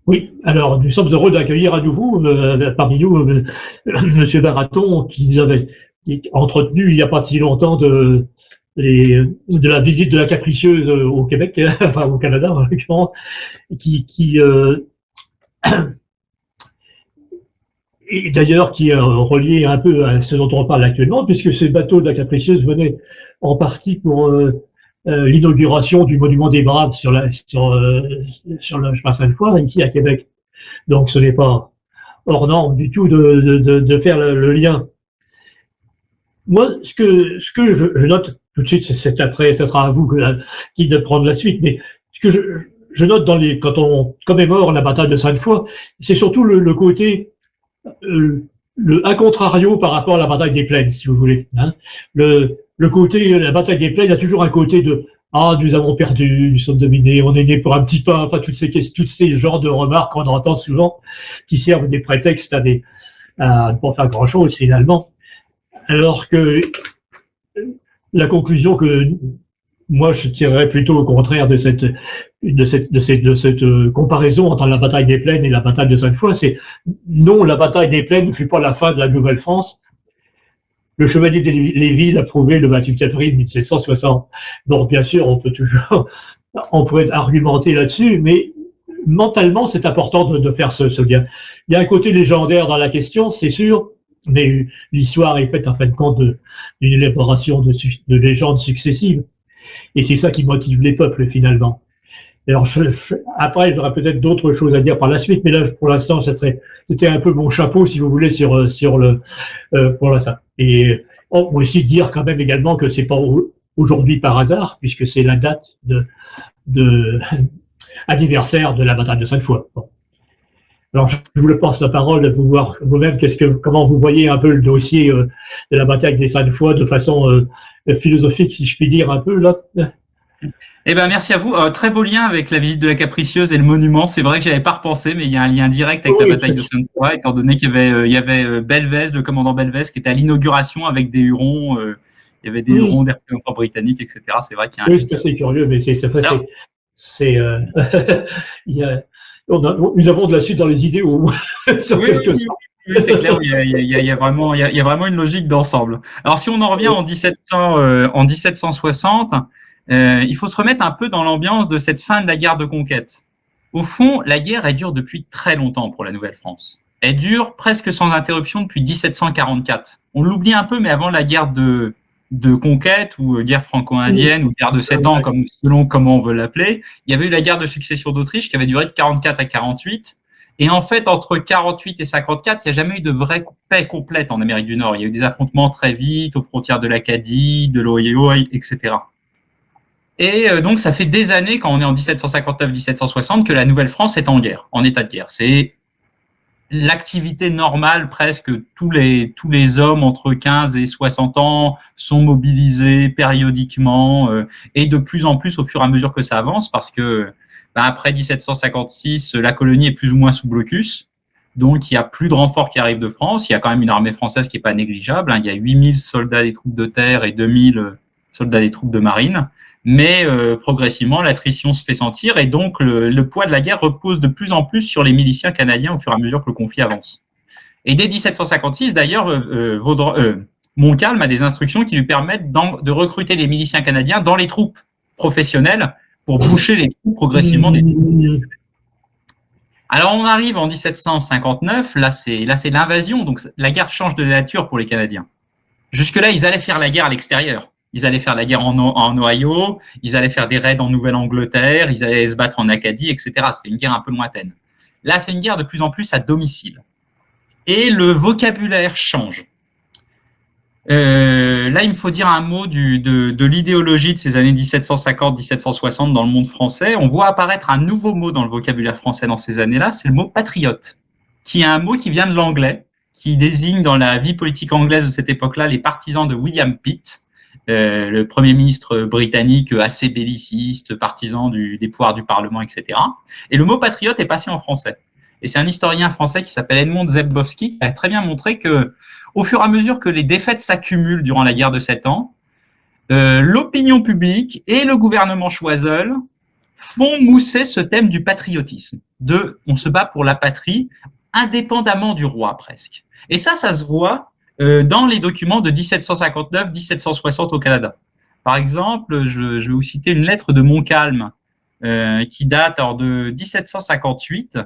Oui, alors nous sommes heureux d'accueillir à nouveau parmi nous Monsieur Baraton qui a entretenu il n'y a pas si longtemps de la visite de la capricieuse au Québec, enfin au Canada en l'occurrence, qui et d'ailleurs qui est relié un peu à ce dont on parle actuellement, puisque ce bateau de la capricieuse venait en partie pour l'inauguration du monument des Braves sur le chemin Sainte-Foy, ici à Québec. Donc ce n'est pas hors norme du tout de faire le lien. Moi, ce que je note tout de suite, c'est après, ce sera à vous qui de prendre la suite, mais ce que je note quand on commémore la bataille de Sainte-Foy, c'est surtout le côté, à contrario par rapport à la bataille des Plaines, si vous voulez. Hein. Le côté, la bataille des Plaines, il y a toujours un côté de ah, nous avons perdu, nous sommes dominés, on est né pour un petit pas, enfin, toutes ces genres de remarques qu'on entend souvent, qui servent des prétextes à ne pas faire grand chose finalement. Alors que la conclusion que moi je tirerais plutôt au contraire de cette comparaison entre la bataille des Plaines et la bataille de Sainte-Foy, c'est non, la bataille des Plaines ne fut pas la fin de la Nouvelle-France. Le chevalier de Lévis l'a prouvé le 28 avril 1760. Donc bien sûr, on pourrait argumenter là-dessus, mais mentalement, c'est important de faire ce lien. Il y a un côté légendaire dans la question, c'est sûr, mais l'histoire est faite en fin de compte d'une élaboration de légendes successives. Et c'est ça qui motive les peuples finalement. Alors après, j'aurais peut-être d'autres choses à dire par la suite, mais là, pour l'instant, c'était un peu mon chapeau, si vous voulez, pour l'instant. Et on peut aussi dire quand même également que c'est pas aujourd'hui par hasard, puisque c'est la date de anniversaire de la bataille de Sainte-Foy. Bon. Alors, je vous passe la parole, vous voir vous-même comment vous voyez un peu le dossier de la bataille des Sainte-Foy de façon philosophique, si je puis dire un peu là. Eh ben, merci à vous. Très beau lien avec la visite de la Capricieuse et le monument. C'est vrai que j'avais pas repensé, mais il y a un lien direct avec la bataille de Sainte-Foy, étant donné qu'il y avait Belvez, le commandant Belvez, qui était à l'inauguration avec des Hurons. Il y avait des Hurons, des représentants britanniques, etc. C'est vrai qu'il y a un lien. Oui, c'est assez curieux, mais nous avons de la suite dans les idées. Oui, c'est clair. Il y a vraiment une logique d'ensemble. Alors, si on en revient en 1760. Il faut se remettre un peu dans l'ambiance de cette fin de la guerre de conquête. Au fond, la guerre, elle dure depuis très longtemps pour la Nouvelle-France. Elle dure presque sans interruption depuis 1744. On l'oublie un peu, mais avant la guerre de conquête ou guerre franco-indienne ou guerre de 7 ans, selon comment on veut l'appeler, il y avait eu la guerre de succession d'Autriche qui avait duré de 44 à 48. Et en fait, entre 48 et 54, il n'y a jamais eu de vraie paix complète en Amérique du Nord. Il y a eu des affrontements très vite aux frontières de l'Acadie, de l'Ohio, etc. Et donc, ça fait des années, quand on est en 1759-1760, que la Nouvelle-France est en guerre, en état de guerre. C'est l'activité normale presque. Tous les hommes entre 15 et 60 ans sont mobilisés périodiquement et de plus en plus au fur et à mesure que ça avance, parce que après 1756, la colonie est plus ou moins sous blocus. Donc, il n'y a plus de renforts qui arrivent de France. Il y a quand même une armée française qui n'est pas négligeable. Il y a 8000 soldats des troupes de terre et 2000 soldats des troupes de marine. Mais progressivement, l'attrition se fait sentir et donc le poids de la guerre repose de plus en plus sur les miliciens canadiens au fur et à mesure que le conflit avance. Et dès 1756, d'ailleurs, Montcalm a des instructions qui lui permettent de recruter des miliciens canadiens dans les troupes professionnelles pour boucher les trous progressivement des troupes. Alors on arrive en 1759, là c'est l'invasion, donc la guerre change de nature pour les Canadiens. Jusque-là, ils allaient faire la guerre à l'extérieur. Ils allaient faire la guerre en Ohio, ils allaient faire des raids en Nouvelle-Angleterre, ils allaient se battre en Acadie, etc. C'était une guerre un peu lointaine. Là, c'est une guerre de plus en plus à domicile. Et le vocabulaire change. Là, il me faut dire un mot de l'idéologie de ces années 1750-1760 dans le monde français. On voit apparaître un nouveau mot dans le vocabulaire français dans ces années-là, c'est le mot patriote, qui est un mot qui vient de l'anglais, qui désigne dans la vie politique anglaise de cette époque-là les partisans de William Pitt, le Premier ministre britannique assez belliciste, partisan des pouvoirs du Parlement, etc. Et le mot patriote est passé en français. Et c'est un historien français qui s'appelle Edmond Zebowski qui a très bien montré que, au fur et à mesure que les défaites s'accumulent durant la guerre de 7 ans, l'opinion publique et le gouvernement Choiseul font mousser ce thème du patriotisme, on se bat pour la patrie, indépendamment du roi presque. Et ça se voit dans les documents de 1759-1760 au Canada. Par exemple, je vais vous citer une lettre de Montcalm qui date de 1758,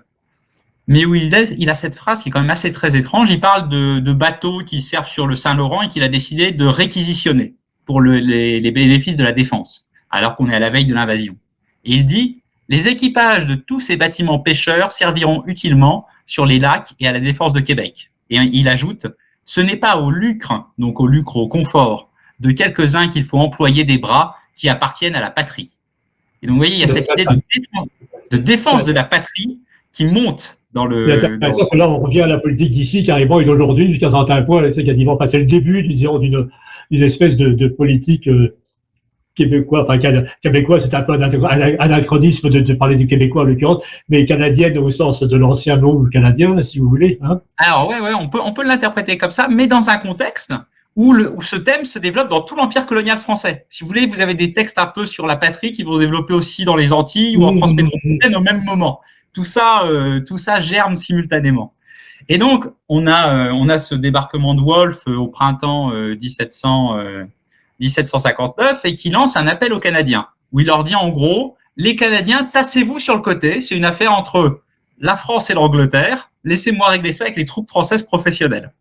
mais où il a cette phrase qui est quand même assez très étrange. Il parle de bateaux qui servent sur le Saint-Laurent et qu'il a décidé de réquisitionner pour les bénéfices de la défense, alors qu'on est à la veille de l'invasion. Et il dit « Les équipages de tous ces bâtiments pêcheurs serviront utilement sur les lacs et à la défense de Québec. » Et il ajoute « Ce n'est pas au lucre, donc au lucre, au confort, de quelques-uns qu'il faut employer des bras qui appartiennent à la patrie. » Et donc, vous voyez, il y a cette idée de défense de la patrie qui monte dans le... Parce que là, on revient à la politique d'ici, carrément, et d'aujourd'hui, jusqu'à un certain point, c'est quasiment passé le début, disons, d'une espèce de politique québécois, enfin québécois, c'est un peu un anachronisme de parler du québécois en l'occurrence, mais canadienne au sens de l'ancien mot canadien, si vous voulez. Hein. Alors ouais, on peut l'interpréter comme ça, mais dans un contexte où ce thème se développe dans tout l'empire colonial français. Si vous voulez, vous avez des textes un peu sur la patrie qui vont se développer aussi dans les Antilles ou en France métropolitaine au même moment. Tout ça germe simultanément. Et donc, on a ce débarquement de Wolfe au printemps 1759 et qui lance un appel aux Canadiens, où il leur dit en gros, les Canadiens, tassez-vous sur le côté, c'est une affaire entre la France et l'Angleterre, laissez-moi régler ça avec les troupes françaises professionnelles.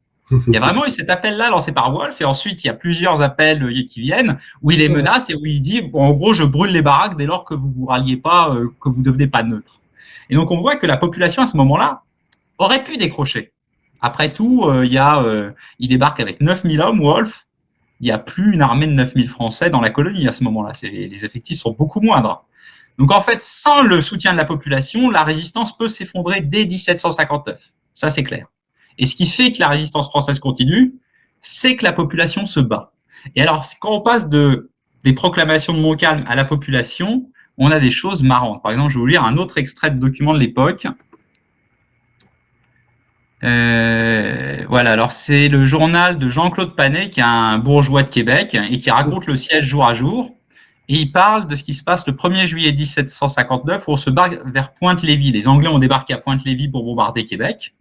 Il y a vraiment eu cet appel-là lancé par Wolfe, et ensuite il y a plusieurs appels qui viennent, où il les menace et où il dit, bon, en gros, je brûle les baraques dès lors que vous vous ralliez pas, que vous ne devenez pas neutre. Et donc on voit que la population à ce moment-là aurait pu décrocher. Après tout, il débarque avec 9000 hommes, Wolfe. Il n'y a plus une armée de 9000 Français dans la colonie à ce moment-là. Les effectifs sont beaucoup moindres. Donc en fait, sans le soutien de la population, la résistance peut s'effondrer dès 1759. Ça, c'est clair. Et ce qui fait que la résistance française continue, c'est que la population se bat. Et alors, quand on passe des proclamations de Montcalm à la population, on a des choses marrantes. Par exemple, je vais vous lire un autre extrait de document de l'époque. Voilà, alors c'est le journal de Jean-Claude Panet, qui est un bourgeois de Québec et qui raconte le siège jour à jour. Et il parle de ce qui se passe le 1er juillet 1759 où on se barre vers Pointe-Lévis. Les Anglais ont débarqué à Pointe-Lévis pour bombarder Québec.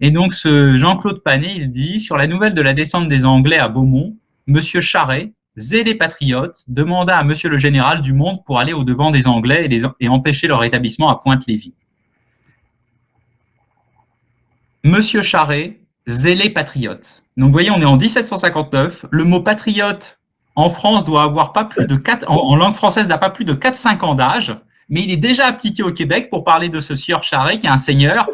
Et donc ce Jean-Claude Panet, il dit « Sur la nouvelle de la descente des Anglais à Beaumont, Monsieur Charret, zélé patriote, demanda à Monsieur le général du Monde pour aller au-devant des Anglais et empêcher leur établissement à Pointe-Lévis. Monsieur Charret, zélé patriote. » Donc vous voyez, on est en 1759. Le mot patriote en France doit avoir pas plus de 4, en langue française n'a pas plus de 4-5 ans d'âge, mais il est déjà appliqué au Québec pour parler de ce sieur Charret, qui est un seigneur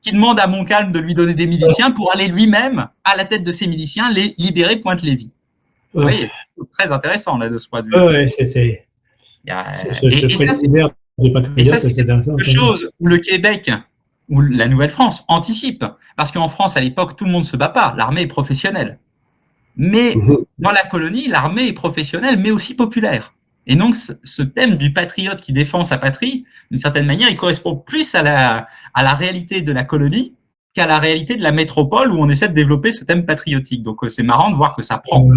qui demande à Montcalm de lui donner des miliciens pour aller lui-même, à la tête de ses miliciens, les libérer Pointe-Lévis. Vous voyez, c'est très intéressant là de ce point de vue. Et ça, c'est quelque chose où le Québec, où la Nouvelle-France anticipe. Parce qu'en France, à l'époque, tout le monde ne se bat pas. L'armée est professionnelle. Mais dans la colonie, l'armée est professionnelle, mais aussi populaire. Et donc, ce thème du patriote qui défend sa patrie, d'une certaine manière, il correspond plus à la réalité de la colonie qu'à la réalité de la métropole où on essaie de développer ce thème patriotique. Donc, c'est marrant de voir que ça prend.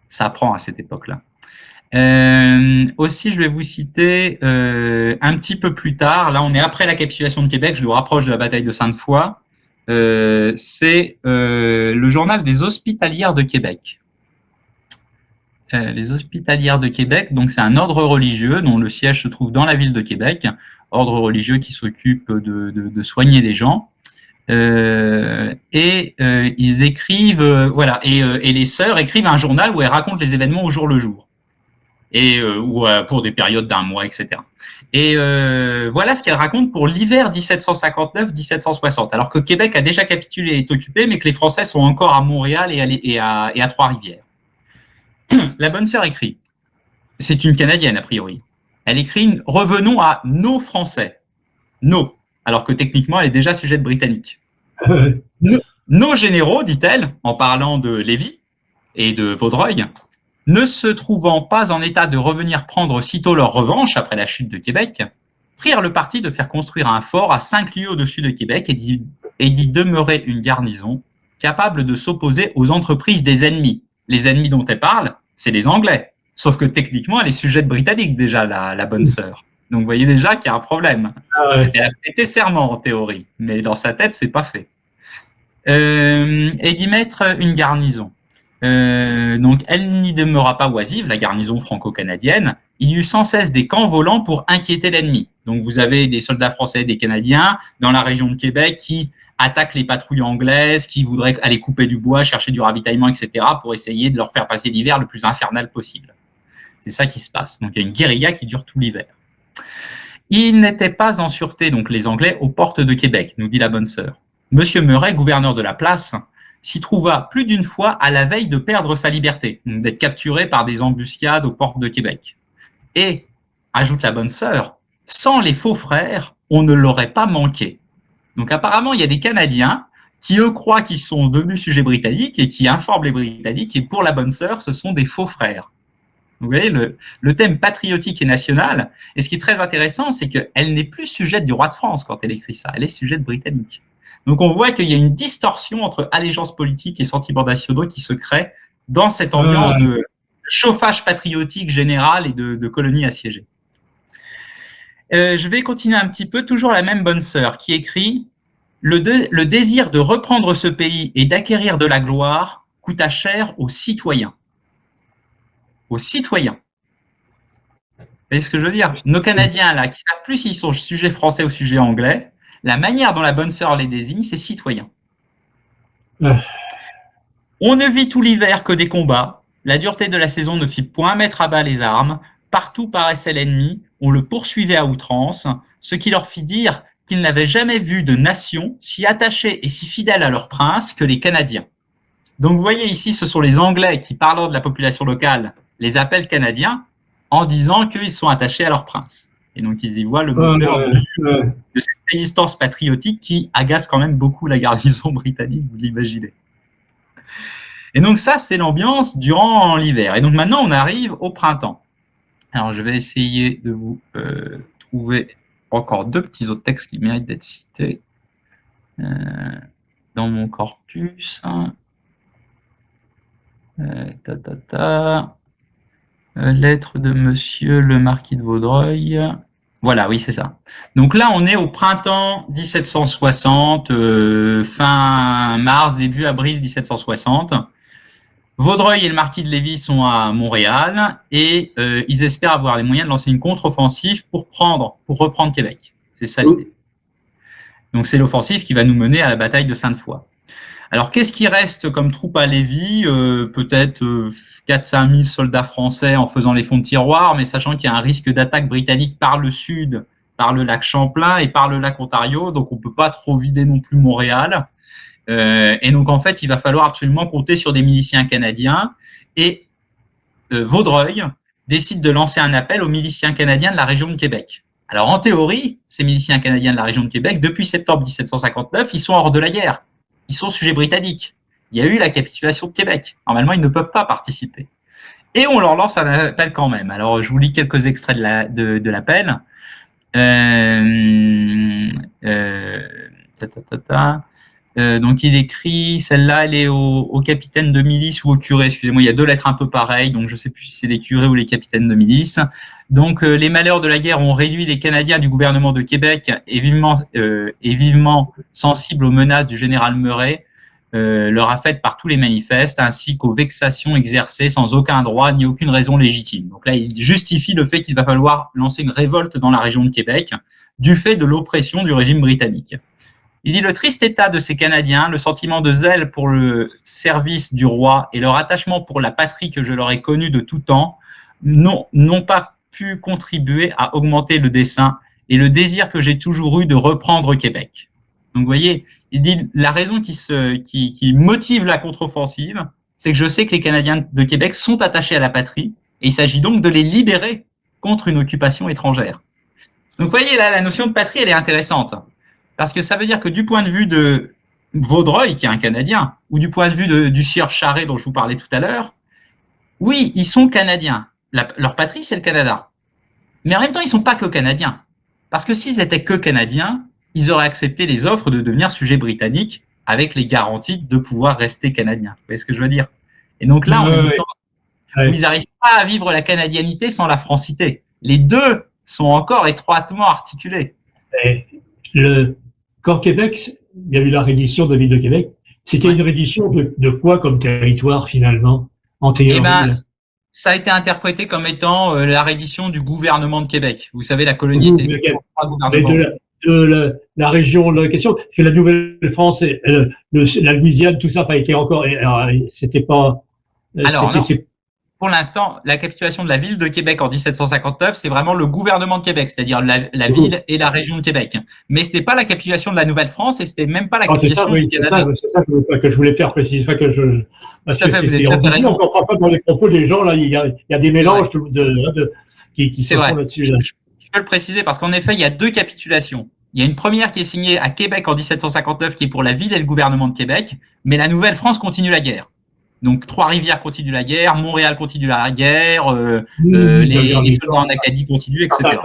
Ça prend à cette époque-là. Aussi, je vais vous citer un petit peu plus tard, là on est après la capitulation de Québec, je vous rapproche de la bataille de Sainte-Foy, c'est le journal des Hospitalières de Québec. Les Hospitalières de Québec, donc c'est un ordre religieux dont le siège se trouve dans la ville de Québec, ordre religieux qui s'occupe de soigner les gens. Ils écrivent, voilà, et les sœurs écrivent un journal où elles racontent les événements au jour le jour. Et pour des périodes d'un mois, etc. Et voilà ce qu'elle raconte pour l'hiver 1759-1760, alors que Québec a déjà capitulé et est occupé, mais que les Français sont encore à Montréal et à Trois-Rivières. La bonne sœur écrit, c'est une Canadienne a priori, elle écrit « Revenons à nos Français ». Nos, alors que techniquement elle est déjà sujette britannique. Nos généraux, dit-elle, en parlant de Lévis et de Vaudreuil, ne se trouvant pas en état de revenir prendre sitôt leur revanche après la chute de Québec, prirent le parti de faire construire un fort à 5 lieues au-dessus de Québec et d'y demeurer une garnison capable de s'opposer aux entreprises des ennemis. Les ennemis dont elle parle, c'est les Anglais. Sauf que techniquement, elle est sujette britannique déjà, la bonne sœur. Donc vous voyez déjà qu'il y a un problème. Elle a prêté serment en théorie, mais dans sa tête, c'est pas fait. Et d'y mettre une garnison. Donc elle n'y demeura pas oisive, la garnison franco-canadienne. Il y eut sans cesse des camps volants pour inquiéter l'ennemi. Donc vous avez des soldats français, des Canadiens dans la région de Québec qui attaquent les patrouilles anglaises, qui voudraient aller couper du bois, chercher du ravitaillement, etc. pour essayer de leur faire passer l'hiver le plus infernal possible. C'est ça qui se passe. Donc il y a une guérilla qui dure tout l'hiver. Ils n'étaient pas en sûreté, donc les Anglais, aux portes de Québec, nous dit la bonne sœur. Monsieur Murray, gouverneur de la place, s'y trouva plus d'une fois à la veille de perdre sa liberté, d'être capturé par des embuscades aux portes de Québec. Et, ajoute la bonne sœur, sans les faux frères, on ne l'aurait pas manqué. Donc apparemment, il y a des Canadiens qui, eux, croient qu'ils sont devenus sujets britanniques et qui informent les Britanniques, et pour la bonne sœur, ce sont des faux frères. Vous voyez, le thème patriotique et national, et ce qui est très intéressant, c'est qu'elle n'est plus sujette du roi de France quand elle écrit ça, elle est sujette britannique. Donc on voit qu'il y a une distorsion entre allégeance politique et sentiments nationaux qui se crée dans cette ambiance de chauffage patriotique général et de colonies assiégées. Je vais continuer un petit peu, toujours la même bonne sœur qui écrit « Le désir de reprendre ce pays et d'acquérir de la gloire coûta cher aux citoyens. » Aux citoyens. Vous voyez ce que je veux dire? Nos Canadiens, là, qui ne savent plus s'ils sont sujets français ou sujets anglais, la manière dont la bonne sœur les désigne, c'est citoyens. On ne vit tout l'hiver que des combats. La dureté de la saison ne fit point mettre à bas les armes. Partout paraissait l'ennemi. On le poursuivait à outrance, ce qui leur fit dire qu'ils n'avaient jamais vu de nation si attachée et si fidèle à leur prince que les Canadiens. Donc vous voyez ici, ce sont les Anglais qui, parlant de la population locale, les appellent Canadiens en disant qu'ils sont attachés à leur prince. Et donc ils y voient le moteur de cette résistance patriotique qui agace quand même beaucoup la garnison britannique, vous l'imaginez. Et donc ça, c'est l'ambiance durant l'hiver. Et donc maintenant, on arrive au printemps. Alors je vais essayer de vous trouver encore deux petits autres textes qui méritent d'être cités dans mon corpus. Lettre de monsieur le marquis de Vaudreuil. Voilà, oui, c'est ça. Donc là, on est au printemps 1760, fin mars, début avril 1760. Vaudreuil et le marquis de Lévis sont à Montréal et ils espèrent avoir les moyens de lancer une contre-offensive pour reprendre Québec. C'est ça l'idée. Donc c'est l'offensive qui va nous mener à la bataille de Sainte-Foy. Alors, qu'est-ce qui reste comme troupe à Lévis? Peut-être 4-5 000 soldats français en faisant les fonds de tiroir, mais sachant qu'il y a un risque d'attaque britannique par le sud, par le lac Champlain et par le lac Ontario, donc on ne peut pas trop vider non plus Montréal. Et donc, en fait, il va falloir absolument compter sur des miliciens canadiens. Et Vaudreuil décide de lancer un appel aux miliciens canadiens de la région de Québec. Alors, en théorie, ces miliciens canadiens de la région de Québec, depuis septembre 1759, ils sont hors de la guerre. Ils sont sujets britanniques. Il y a eu la capitulation de Québec. Normalement, ils ne peuvent pas participer. Et on leur lance un appel quand même. Alors, je vous lis quelques extraits de l'appel. Donc, il écrit, celle-là, elle est au capitaine de milice ou au curé. Excusez-moi, il y a deux lettres un peu pareilles, donc je ne sais plus si c'est les curés ou les capitaines de milice. Donc, les malheurs de la guerre ont réduit les Canadiens du gouvernement de Québec et vivement sensibles aux menaces du général Murray, leur a fait par tous les manifestes, ainsi qu'aux vexations exercées sans aucun droit ni aucune raison légitime. Donc là, il justifie le fait qu'il va falloir lancer une révolte dans la région de Québec du fait de l'oppression du régime britannique. Il dit « Le triste état de ces Canadiens, le sentiment de zèle pour le service du roi et leur attachement pour la patrie que je leur ai connue de tout temps n'ont pas pu contribuer à augmenter le dessein et le désir que j'ai toujours eu de reprendre Québec. » Donc, vous voyez, il dit la raison qui motive la contre-offensive, c'est que je sais que les Canadiens de Québec sont attachés à la patrie et il s'agit donc de les libérer contre une occupation étrangère. Donc, vous voyez, là, la notion de patrie, elle est intéressante. Parce que ça veut dire que du point de vue de Vaudreuil, qui est un Canadien, ou du point de vue du sieur Charest dont je vous parlais tout à l'heure, oui, ils sont Canadiens. Leur patrie, c'est le Canada. Mais en même temps, ils ne sont pas que Canadiens. Parce que s'ils étaient que Canadiens, ils auraient accepté les offres de devenir sujets britanniques avec les garanties de pouvoir rester Canadiens. Vous voyez ce que je veux dire? Et donc là, où ils n'arrivent pas à vivre la canadianité sans la francité. Les deux sont encore étroitement articulés. Et quand Québec, il y a eu la reddition de la ville de Québec, c'était une reddition de quoi comme territoire finalement, en théorie? Eh ben, ça a été interprété comme étant la reddition du gouvernement de Québec. Vous savez, la colonie était pas gouvernement. La région de la question, que la Nouvelle-France, la Louisiane, tout ça n'a pas été encore. C'était pas. Alors, non. Pour l'instant, la capitulation de la ville de Québec en 1759, c'est vraiment le gouvernement de Québec, c'est-à-dire la ville et la région de Québec. Mais ce n'était pas la capitulation de la Nouvelle-France et ce n'était même pas la capitulation du Canada. C'est ça que je voulais faire préciser. Parce que c'est encore parfois dans les propos des gens, là, il y a des mélanges qui se font là-dessus. Je peux le préciser parce qu'en effet, il y a deux capitulations. Il y a une première qui est signée à Québec en 1759, qui est pour la ville et le gouvernement de Québec, mais la Nouvelle-France continue la guerre. Donc, Trois-Rivières continuent la guerre, Montréal continue la guerre, les soldats en Acadie continuent, etc. Certains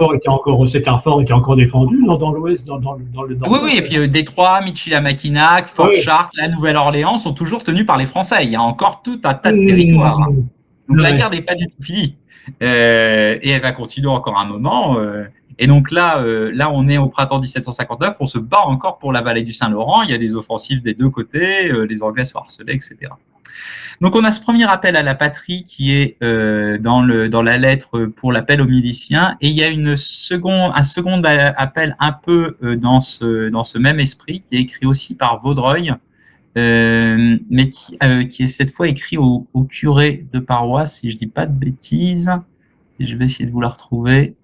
forts étaient encore défendus dans l'Ouest, dans le Nord. Oui, et puis Détroit, Michilimackinac, Fort-Chartres, la Nouvelle-Orléans sont toujours tenus par les Français. Il y a encore tout un tas de territoires. Donc, la guerre n'est pas du tout finie. Et elle va continuer encore un moment. Et donc là, on est au printemps 1759, on se bat encore pour la vallée du Saint-Laurent. Il y a des offensives des deux côtés, les Anglais sont harcelés, etc. Donc on a ce premier appel à la patrie qui est dans la lettre pour l'appel aux miliciens, et il y a un second appel un peu dans ce même esprit qui est écrit aussi par Vaudreuil, mais qui est cette fois écrit au curé de paroisse, si je dis pas de bêtises. Et je vais essayer de vous la retrouver.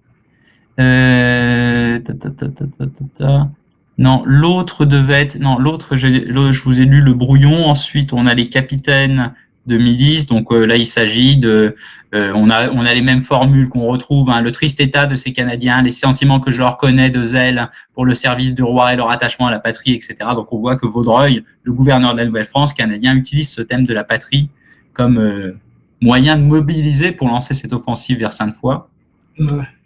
Non, l'autre devait être. Non, l'autre, je vous ai lu le brouillon. Ensuite, on a les capitaines de milice. Donc là, il s'agit de. On a les mêmes formules qu'on retrouve. Hein, le triste état de ces Canadiens, les sentiments que je leur connais de zèle pour le service du roi et leur attachement à la patrie, etc. Donc on voit que Vaudreuil, le gouverneur de la Nouvelle-France canadien, utilise ce thème de la patrie comme moyen de mobiliser pour lancer cette offensive vers Sainte-Foy.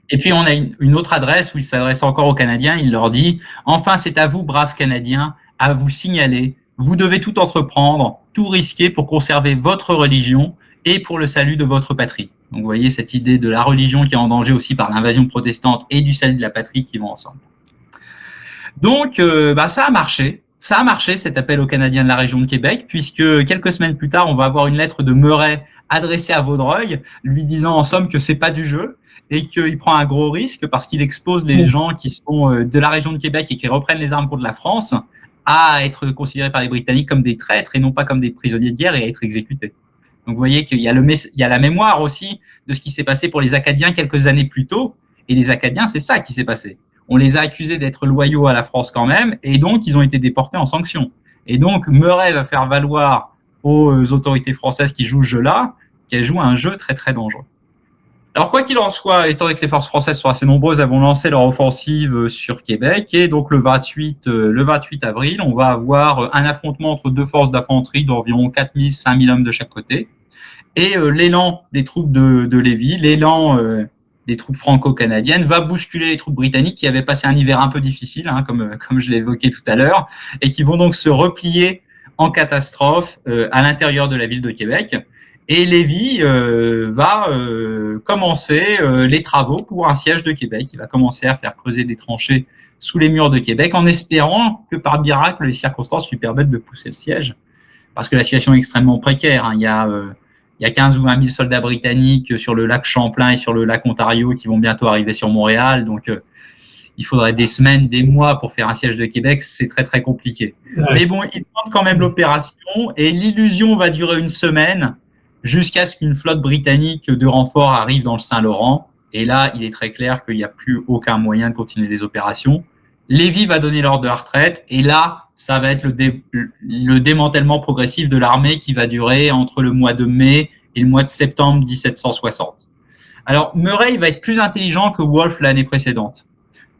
Et puis, on a une autre adresse où il s'adresse encore aux Canadiens. Il leur dit « Enfin, c'est à vous, braves Canadiens, à vous signaler. Vous devez tout entreprendre, tout risquer pour conserver votre religion et pour le salut de votre patrie. » Donc, vous voyez cette idée de la religion qui est en danger aussi par l'invasion protestante et du salut de la patrie qui vont ensemble. Donc, ça a marché. Ça a marché, cet appel aux Canadiens de la région de Québec, puisque quelques semaines plus tard, on va avoir une lettre de Murray adressée à Vaudreuil, lui disant en somme que c'est pas du jeu, et qu'il prend un gros risque parce qu'il expose les gens qui sont de la région de Québec et qui reprennent les armes contre la France à être considérés par les Britanniques comme des traîtres et non pas comme des prisonniers de guerre et à être exécutés. Donc vous voyez qu'il y a la mémoire aussi de ce qui s'est passé pour les Acadiens quelques années plus tôt. Et les Acadiens, c'est ça qui s'est passé. On les a accusés d'être loyaux à la France quand même, et donc ils ont été déportés en sanctions. Et donc Murray va faire valoir aux autorités françaises qui jouent ce jeu-là qu'elles jouent un jeu très très dangereux. Alors, quoi qu'il en soit, étant donné que les forces françaises sont assez nombreuses, elles vont lancer leur offensive sur Québec. Et donc, le 28 avril, on va avoir un affrontement entre deux forces d'infanterie d'environ 4000, 5000 hommes de chaque côté. Et l'élan des troupes de Lévis, l'élan des troupes franco-canadiennes va bousculer les troupes britanniques qui avaient passé un hiver un peu difficile, hein, comme je l'ai évoqué tout à l'heure, et qui vont donc se replier en catastrophe à l'intérieur de la ville de Québec. Et Lévis va commencer les travaux pour un siège de Québec. Il va commencer à faire creuser des tranchées sous les murs de Québec en espérant que par miracle, les circonstances lui permettent de pousser le siège. Parce que la situation est extrêmement précaire. Hein. Il y a 15 ou 20 000 soldats britanniques sur le lac Champlain et sur le lac Ontario qui vont bientôt arriver sur Montréal. Donc, il faudrait des semaines, des mois pour faire un siège de Québec. C'est très, très compliqué. Ouais. Mais bon, ils tentent quand même l'opération et l'illusion va durer une semaine jusqu'à ce qu'une flotte britannique de renfort arrive dans le Saint-Laurent. Et là, il est très clair qu'il n'y a plus aucun moyen de continuer les opérations. Lévis va donner l'ordre de la retraite. Et là, ça va être le démantèlement progressif de l'armée qui va durer entre le mois de mai et le mois de septembre 1760. Alors, Murray va être plus intelligent que Wolfe l'année précédente.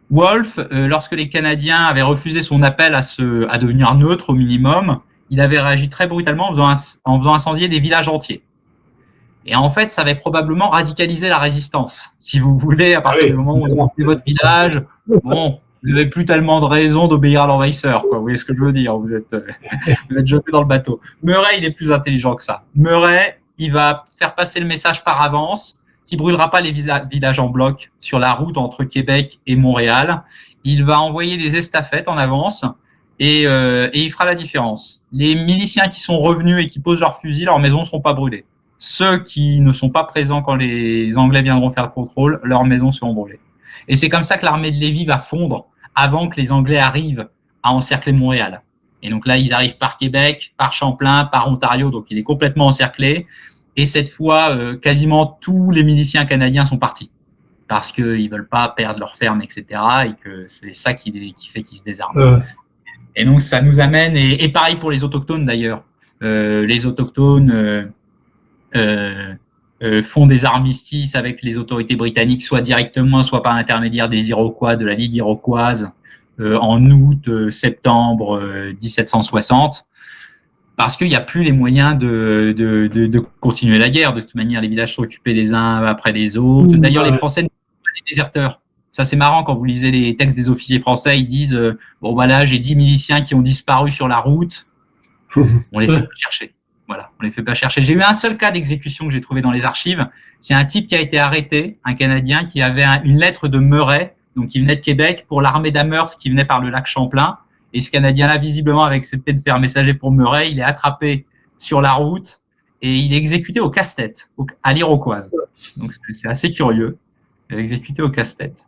Wolfe, lorsque les Canadiens avaient refusé son appel à devenir neutre au minimum, il avait réagi très brutalement en faisant incendier des villages entiers. Et en fait, ça avait probablement radicalisé la résistance. Si vous voulez, à partir du moment où vous montez votre village, bon, vous n'avez plus tellement de raison d'obéir à l'envahisseur, quoi. Vous voyez ce que je veux dire? Vous êtes jeté dans le bateau. Murray, il est plus intelligent que ça. Murray, il va faire passer le message par avance, qui brûlera pas les villages en bloc sur la route entre Québec et Montréal. Il va envoyer des estafettes en avance et il fera la différence. Les miliciens qui sont revenus et qui posent leurs fusils, leurs maisons ne seront pas brûlées. Ceux qui ne sont pas présents quand les Anglais viendront faire le contrôle, leurs maisons seront brûlées. Et c'est comme ça que l'armée de Lévis va fondre avant que les Anglais arrivent à encercler Montréal. Et donc là, ils arrivent par Québec, par Champlain, par Ontario, donc il est complètement encerclé. Et cette fois, quasiment tous les miliciens canadiens sont partis parce qu'ils veulent pas perdre leur ferme, etc. Et que c'est ça qui fait qu'ils se désarment. Et donc ça nous amène, et pareil pour les autochtones d'ailleurs. Les autochtones font des armistices avec les autorités britanniques, soit directement, soit par l'intermédiaire des Iroquois, de la Ligue iroquoise, en août, septembre 1760. Parce qu'il n'y a plus les moyens de continuer la guerre. De toute manière, les villages sont occupés les uns après les autres. D'ailleurs, les Français ne sont pas des déserteurs. Ça, c'est marrant quand vous lisez les textes des officiers français. Ils disent bon, voilà, j'ai 10 miliciens qui ont disparu sur la route. On les fait pas chercher. Voilà, on les fait pas chercher. J'ai eu un seul cas d'exécution que j'ai trouvé dans les archives. C'est un type qui a été arrêté, un Canadien qui avait une lettre de Murray, donc qui venait de Québec, pour l'armée d'Amherst qui venait par le lac Champlain. Et ce Canadien-là, visiblement, avait accepté de faire messager pour Murray. Il est attrapé sur la route et il est exécuté au casse-tête, à l'Iroquoise. Donc, c'est assez curieux. Il est exécuté au casse-tête.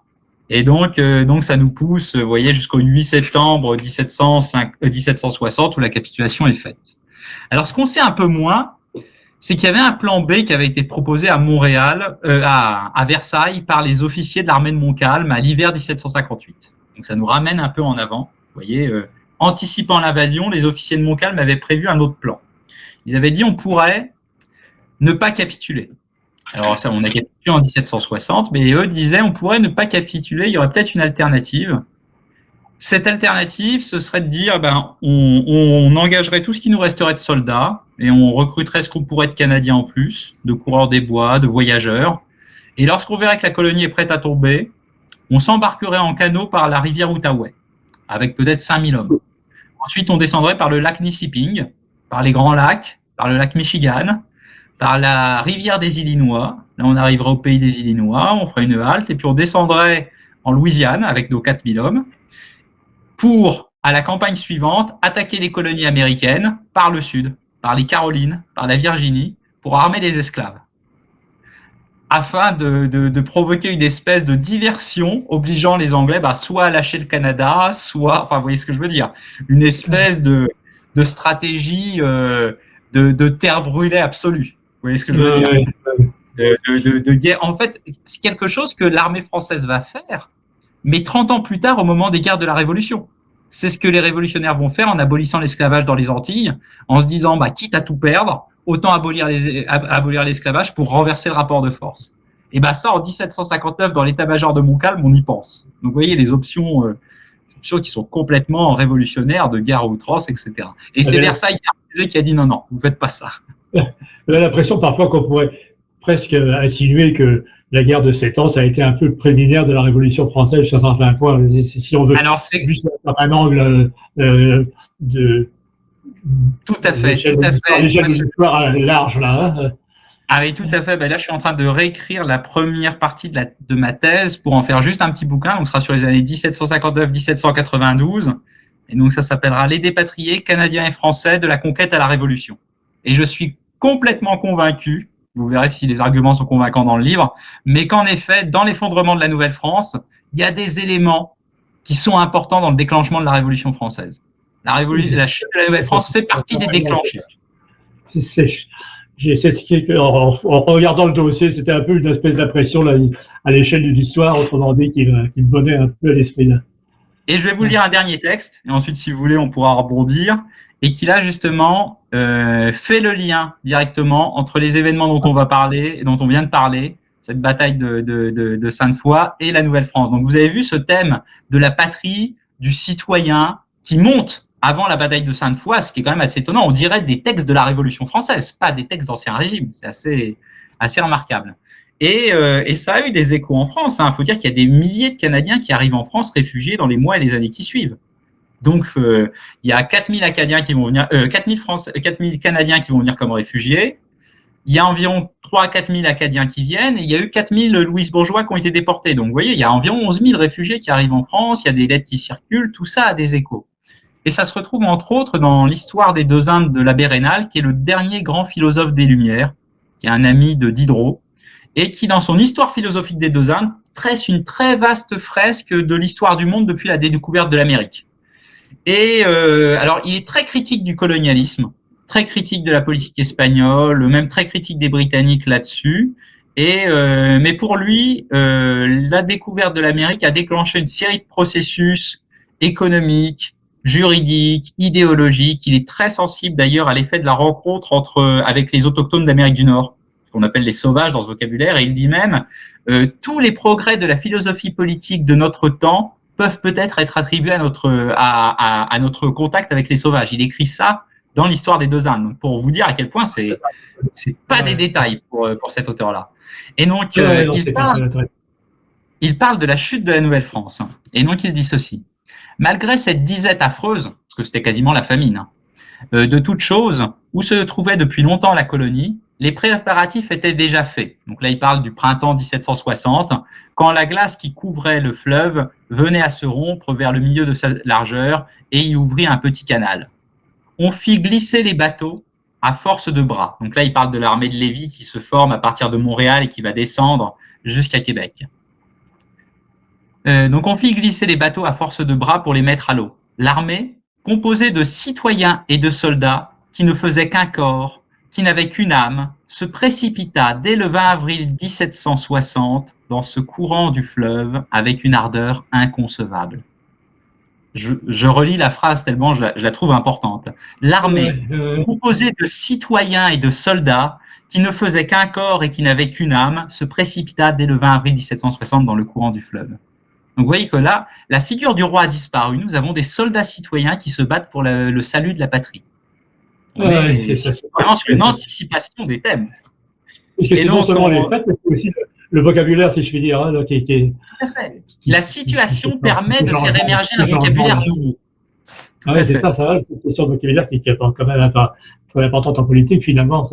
Et donc, ça nous pousse, vous voyez, jusqu'au 8 septembre 1760 où la capitulation est faite. Alors, ce qu'on sait un peu moins, c'est qu'il y avait un plan B qui avait été proposé à Montréal, à Versailles, par les officiers de l'armée de Montcalm à l'hiver 1758. Donc, ça nous ramène un peu en avant. Vous voyez, anticipant l'invasion, les officiers de Montcalm avaient prévu un autre plan. Ils avaient dit on pourrait ne pas capituler. Alors ça, on a capitulé en 1760, mais eux disaient on pourrait ne pas capituler, il y aurait peut-être une alternative. Cette alternative, ce serait de dire on engagerait tout ce qui nous resterait de soldats et on recruterait ce qu'on pourrait de Canadiens en plus, de coureurs des bois, de voyageurs. Et lorsqu'on verrait que la colonie est prête à tomber, on s'embarquerait en canot par la rivière Outaouais, avec peut-être 5000 hommes. Ensuite, on descendrait par le lac Nisiping, par les Grands Lacs, par le lac Michigan, par la rivière des Illinois. Là, on arriverait au pays des Illinois, on ferait une halte, et puis on descendrait en Louisiane avec nos 4000 hommes pour, à la campagne suivante, attaquer les colonies américaines par le sud, par les Carolines, par la Virginie, pour armer les esclaves, afin de provoquer une espèce de diversion obligeant les Anglais soit à lâcher le Canada, soit, enfin, vous voyez ce que je veux dire, une espèce de stratégie de terre brûlée absolue. Vous voyez ce que je veux dire, de guerre. En fait, c'est quelque chose que l'armée française va faire, mais 30 ans plus tard, au moment des guerres de la Révolution. C'est ce que les révolutionnaires vont faire en abolissant l'esclavage dans les Antilles, en se disant, quitte à tout perdre, autant abolir l'esclavage pour renverser le rapport de force. Et ça, en 1759, dans l'état-major de Montcalm, on y pense. Donc, vous voyez, les options qui sont complètement révolutionnaires, de guerre à outrance, etc. Et c'est Versailles qui a dit non, vous faites pas ça. J'ai l'impression parfois qu'on pourrait presque insinuer que la guerre de 7 ans, ça a été un peu préliminaire de la Révolution française jusqu'à un certain point. Si on veut juste un angle de... Tout à fait. L'échelle de l'histoire large, là. Ah oui, tout à fait. Là, je suis en train de réécrire la première partie de ma thèse pour en faire juste un petit bouquin. Donc, ce sera sur les années 1759-1792. Et donc, ça s'appellera « Les dépatriés canadiens et français de la conquête à la Révolution ». Et je suis complètement convaincu, vous verrez si les arguments sont convaincants dans le livre, mais qu'en effet, dans l'effondrement de la Nouvelle-France, il y a des éléments qui sont importants dans le déclenchement de la Révolution française. La chute de la Nouvelle-France fait partie des déclencheurs. En regardant le dossier, c'était un peu une espèce d'impression là, à l'échelle de l'histoire, autrement dit, qui me venait un peu à l'esprit là. Et je vais vous lire un dernier texte, et ensuite, si vous voulez, on pourra rebondir, et qui là, justement, fait le lien directement entre les événements dont on va parler, et dont on vient de parler, cette bataille de Sainte-Foy et la Nouvelle-France. Donc, vous avez vu ce thème de la patrie, du citoyen, qui monte avant la bataille de Sainte-Foy, ce qui est quand même assez étonnant. On dirait des textes de la Révolution française, pas des textes d'Ancien Régime. C'est assez remarquable. Et ça a eu des échos en France. Il faut dire qu'il y a des milliers de Canadiens qui arrivent en France réfugiés dans les mois et les années qui suivent. Donc, il y a 4000 Acadiens qui vont venir, 4000 Canadiens qui vont venir comme réfugiés. il y a environ 3 à 4 000 Acadiens qui viennent, et il y a eu 4 000 Louis bourgeois qui ont été déportés. Donc, vous voyez, il y a environ 11 000 réfugiés qui arrivent en France, il y a des lettres qui circulent, tout ça a des échos. Et ça se retrouve entre autres dans l'histoire des deux Indes de l'abbé Raynal, qui est le dernier grand philosophe des Lumières, qui est un ami de Diderot, et qui, dans son histoire philosophique des deux Indes, tresse une très vaste fresque de l'histoire du monde depuis la découverte de l'Amérique. Et alors, il est très critique du colonialisme, très critique de la politique espagnole, même très critique des Britanniques là-dessus. Et mais pour lui, la découverte de l'Amérique a déclenché une série de processus économiques, juridiques, idéologiques. Il est très sensible d'ailleurs à l'effet de la rencontre avec les autochtones d'Amérique du Nord, qu'on appelle les sauvages dans ce vocabulaire. Et il dit même tous les progrès de la philosophie politique de notre temps peuvent peut-être être attribués à notre contact avec les sauvages. Il écrit ça dans l'histoire des deux Indes. Donc, pour vous dire à quel point c'est pas des détails pour cet auteur-là. Et donc, il parle de la chute de la Nouvelle-France. Et donc, il dit ceci. Malgré cette disette affreuse, parce que c'était quasiment la famine, de toute chose, où se trouvait depuis longtemps la colonie, les préparatifs étaient déjà faits. Donc là, il parle du printemps 1760, quand la glace qui couvrait le fleuve venait à se rompre vers le milieu de sa largeur et y ouvrit un petit canal. On fit glisser les bateaux à force de bras. Donc là, il parle de l'armée de Lévis qui se forme à partir de Montréal et qui va descendre jusqu'à Québec. Donc on fit glisser les bateaux à force de bras pour les mettre à l'eau. L'armée, composée de citoyens et de soldats qui ne faisaient qu'un corps, qui n'avait qu'une âme, se précipita dès le 20 avril 1760 dans ce courant du fleuve avec une ardeur inconcevable. Je relis la phrase tellement je la trouve importante. L'armée, composée de citoyens et de soldats qui ne faisaient qu'un corps et qui n'avaient qu'une âme, se précipita dès le 20 avril 1760 dans le courant du fleuve. Donc vous voyez que là, la figure du roi a disparu. Nous avons des soldats citoyens qui se battent pour le salut de la patrie. C'est vraiment sur une anticipation des thèmes. Parce que c'est non seulement les faits, mais c'est aussi le vocabulaire, si je puis dire. Hein, la situation permet de faire émerger un vocabulaire nouveau. Oui, c'est ça, c'est sur le vocabulaire qui est quand même très importante en politique, finalement.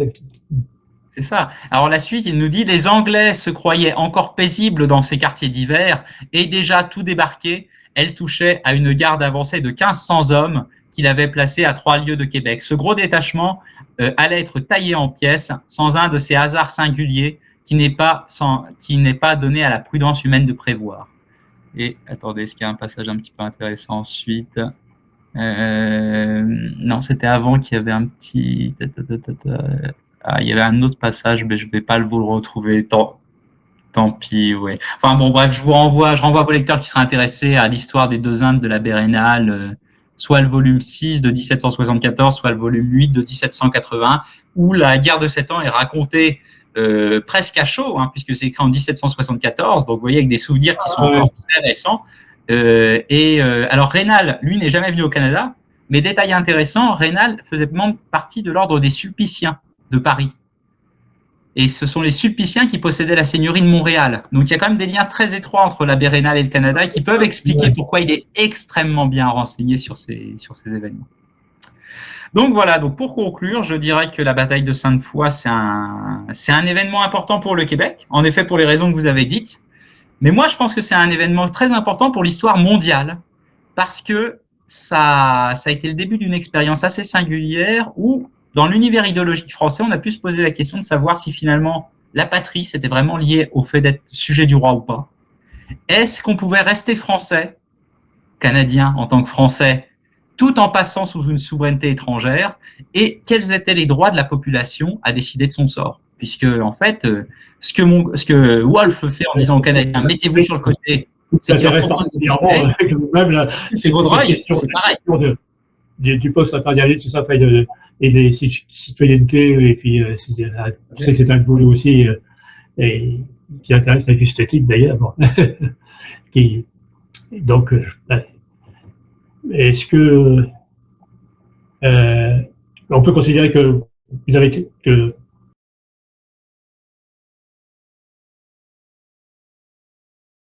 C'est ça. Alors la suite, il nous dit, les Anglais se croyaient encore paisibles dans ces quartiers d'hiver et déjà tout débarqué, elle touchait à une garde avancée de 1500 hommes qu'il avait placés à 3 lieues de Québec. Ce gros détachement allait être taillé en pièces sans un de ces hasards singuliers qui n'est pas donné à la prudence humaine de prévoir. Et attendez, est-ce qu'il y a un passage un petit peu intéressant ensuite? Non, c'était avant qu'il y avait un petit... il y avait un autre passage, mais je vais pas vous le retrouver. Tant pis, ouais. Enfin bon, bref, je renvoie vos lecteurs qui seraient intéressés à l'histoire des deux Indes de l'abbé Raynal, soit le volume 6 de 1774, soit le volume 8 de 1780, où la guerre de 7 ans est racontée presque à chaud, hein, puisque c'est écrit en 1774, donc vous voyez avec des souvenirs qui sont encore très récents. Alors Raynal, lui, n'est jamais venu au Canada, mais détail intéressant, Raynal faisait partie de l'ordre des Sulpiciens de Paris. Et ce sont les Sulpiciens qui possédaient la seigneurie de Montréal. Donc il y a quand même des liens très étroits entre l'abbé Raynal et le Canada qui peuvent expliquer pourquoi il est extrêmement bien renseigné sur ces événements. Donc voilà, donc pour conclure, je dirais que la bataille de Sainte-Foy, c'est un événement important pour le Québec, en effet pour les raisons que vous avez dites. Mais moi, je pense que c'est un événement très important pour l'histoire mondiale, parce que ça a été le début d'une expérience assez singulière où, dans l'univers idéologique français, on a pu se poser la question de savoir si finalement la patrie, c'était vraiment lié au fait d'être sujet du roi ou pas. Est-ce qu'on pouvait rester français, canadien en tant que français, tout en passant sous une souveraineté étrangère, et quels étaient les droits de la population à décider de son sort? Puisque, en fait, ce que Wolfe fait en disant aux Canadiens, mettez-vous sur le côté, c'est c'est vos droits, c'est pareil. Du post-impérialisme, tout ça, et des citoyennetés, et puis je sais que c'est un boulot aussi, et qui intéresse à juste titre d'ailleurs. Bon. Donc, est-ce que on peut considérer que